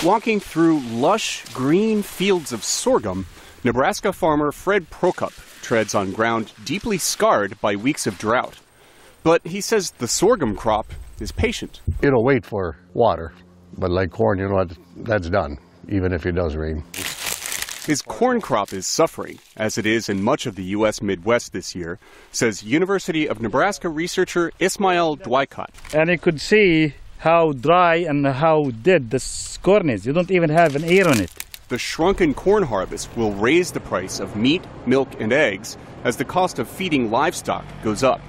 Walking through lush, green fields of sorghum, Nebraska farmer Fred Prokop treads on ground deeply scarred by weeks of drought. But he says the sorghum crop is patient. It'll wait for water, but like corn, you know what, that's done, even if it does rain. His corn crop is suffering, as it is in much of the U.S. Midwest this year, says University of Nebraska researcher Ismail Dwicott. And you could see how dry and how dead this corn is. You don't even have an ear on it. The shrunken corn harvest will raise the price of meat, milk, and eggs as the cost of feeding livestock goes up.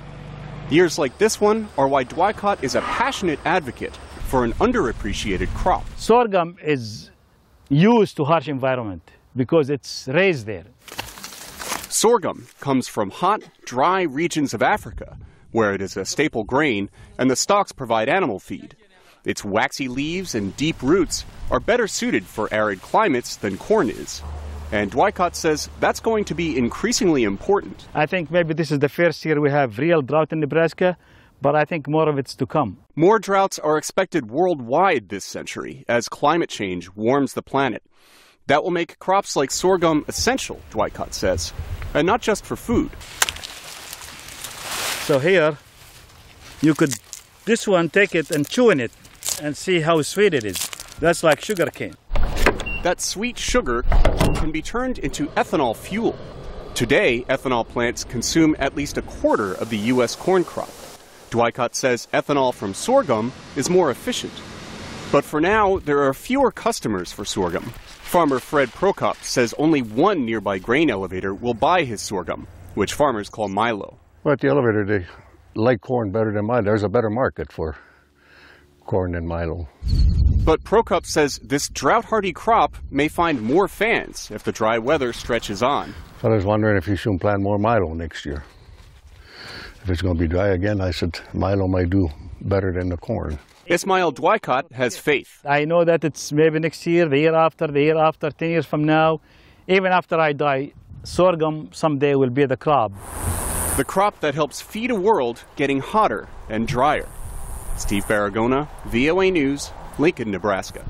Years like this one are why Dwicott is a passionate advocate for an underappreciated crop. Sorghum is used to harsh environment because it's raised there. Sorghum comes from hot, dry regions of Africa, where it is a staple grain and the stalks provide animal feed. Its waxy leaves and deep roots are better suited for arid climates than corn is. And Dwicott says that's going to be increasingly important. I think maybe this is the first year we have real drought in Nebraska, but I think more of it's to come. More droughts are expected worldwide this century as climate change warms the planet. That will make crops like sorghum essential, Dwicott says, and not just for food. So here, you could, this one, take it and chew in it and see how sweet it is. That's like sugar cane. That sweet sugar can be turned into ethanol fuel. Today, ethanol plants consume at least a quarter of the U.S. corn crop. Dwicott says ethanol from sorghum is more efficient. But for now, there are fewer customers for sorghum. Farmer Fred Prokop says only one nearby grain elevator will buy his sorghum, which farmers call Milo. Well, at the elevator, they like corn better than Milo. There's a better market for corn than Milo. But Prokop says this drought-hardy crop may find more fans if the dry weather stretches on. So I was wondering if you shouldn't plant more Milo next year. If it's going to be dry again, I said Milo might do better than the corn. Ismail Dwicott has faith. I know that it's maybe next year, the year after, 10 years from now. Even after I die, sorghum someday will be the crop. The crop that helps feed a world getting hotter and drier. Steve Baragona, VOA News, Lincoln, Nebraska.